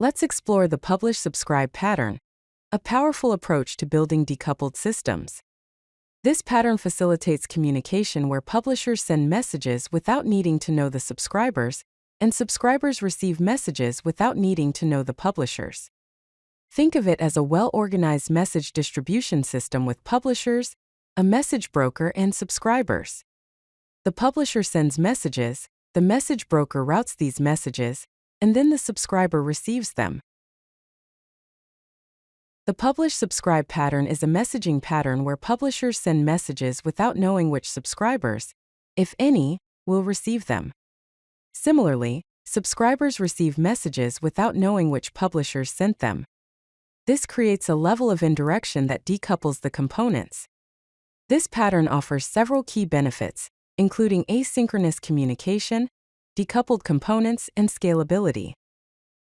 Let's explore the publish-subscribe pattern, a powerful approach to building decoupled systems. This pattern facilitates communication where publishers send messages without needing to know the subscribers, and subscribers receive messages without needing to know the publishers. Think of it as a well-organized message distribution system with publishers, a message broker, and subscribers. The publisher sends messages, the message broker routes these messages, and then the subscriber receives them. The publish-subscribe pattern is a messaging pattern where publishers send messages without knowing which subscribers, if any, will receive them. Similarly, subscribers receive messages without knowing which publishers sent them. This creates a level of indirection that decouples the components. This pattern offers several key benefits, including asynchronous communication, decoupled components, and scalability.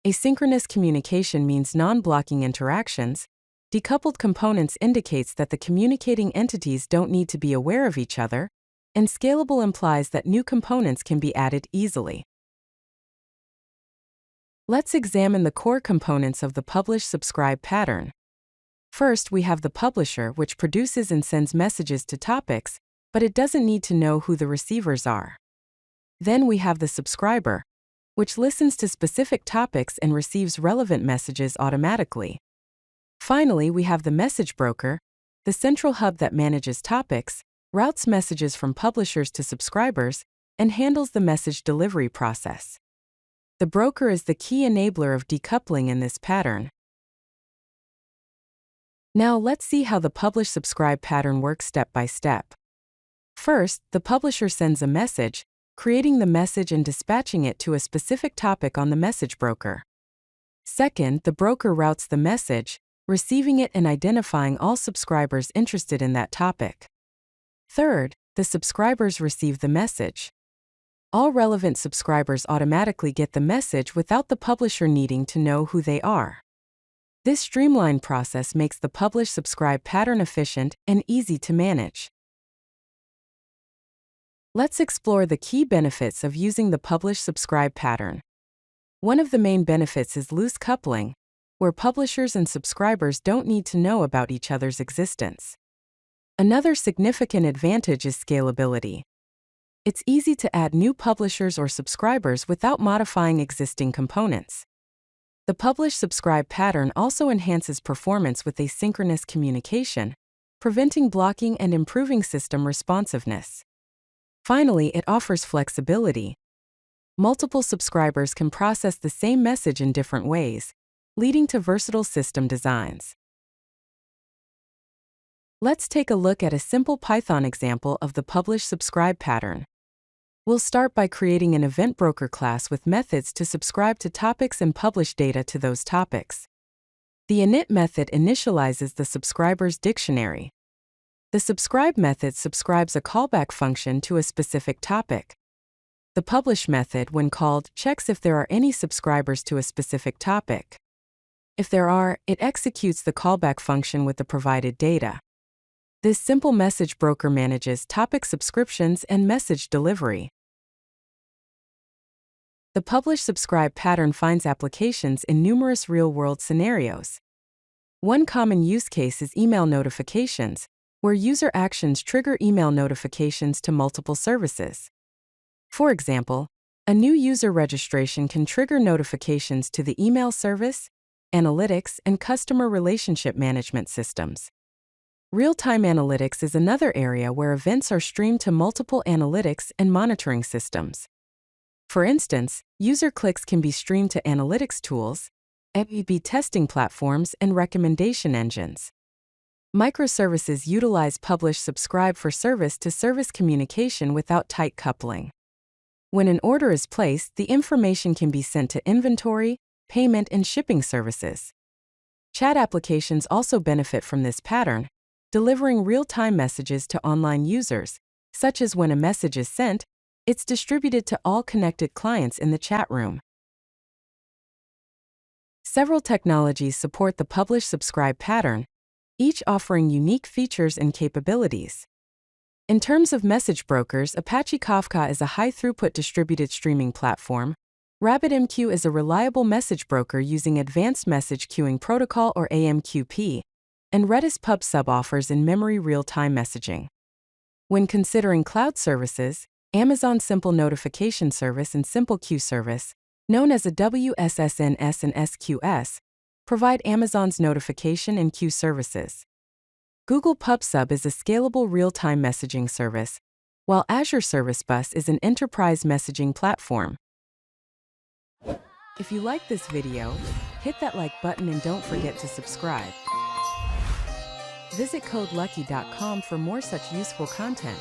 Asynchronous communication means non-blocking interactions. Decoupled components indicates that the communicating entities don't need to be aware of each other, and scalable implies that new components can be added easily. Let's examine the core components of the publish-subscribe pattern. First, we have the publisher, which produces and sends messages to topics, but it doesn't need to know who the receivers are. Then we have the subscriber, which listens to specific topics and receives relevant messages automatically. Finally, we have the message broker, the central hub that manages topics, routes messages from publishers to subscribers, and handles the message delivery process. The broker is the key enabler of decoupling in this pattern. Now let's see how the publish-subscribe pattern works step by step. First, the publisher sends a message, creating the message and dispatching it to a specific topic on the message broker. Second, the broker routes the message, receiving it and identifying all subscribers interested in that topic. Third, the subscribers receive the message. All relevant subscribers automatically get the message without the publisher needing to know who they are. This streamlined process makes the publish-subscribe pattern efficient and easy to manage. Let's explore the key benefits of using the publish-subscribe pattern. One of the main benefits is loose coupling, where publishers and subscribers don't need to know about each other's existence. Another significant advantage is scalability. It's easy to add new publishers or subscribers without modifying existing components. The publish-subscribe pattern also enhances performance with asynchronous communication, preventing blocking and improving system responsiveness. Finally, it offers flexibility. Multiple subscribers can process the same message in different ways, leading to versatile system designs. Let's take a look at a simple Python example of the publish-subscribe pattern. We'll start by creating an event broker class with methods to subscribe to topics and publish data to those topics. The init method initializes the subscriber's dictionary. The subscribe method subscribes a callback function to a specific topic. The publish method, when called, checks if there are any subscribers to a specific topic. If there are, it executes the callback function with the provided data. This simple message broker manages topic subscriptions and message delivery. The publish-subscribe pattern finds applications in numerous real-world scenarios. One common use case is email notifications, where user actions trigger email notifications to multiple services. For example, a new user registration can trigger notifications to the email service, analytics, and customer relationship management systems. Real-time analytics is another area where events are streamed to multiple analytics and monitoring systems. For instance, user clicks can be streamed to analytics tools, A/B testing platforms, and recommendation engines. Microservices utilize publish-subscribe for service-to-service communication without tight coupling. When an order is placed, the information can be sent to inventory, payment, and shipping services. Chat applications also benefit from this pattern, delivering real-time messages to online users, such as when a message is sent, it's distributed to all connected clients in the chat room. Several technologies support the publish-subscribe pattern, each offering unique features and capabilities. In terms of message brokers, Apache Kafka is a high-throughput distributed streaming platform, RabbitMQ is a reliable message broker using Advanced Message Queuing Protocol or AMQP, and Redis PubSub offers in-memory real-time messaging. When considering cloud services, Amazon Simple Notification Service and Simple Queue Service, known as a WSSNS and SQS, provide Amazon's notification and queue services. Google PubSub is a scalable real-time messaging service, while Azure Service Bus is an enterprise messaging platform. If you like this video, hit that like button and don't forget to subscribe. Visit CodeLucky.com for more such useful content.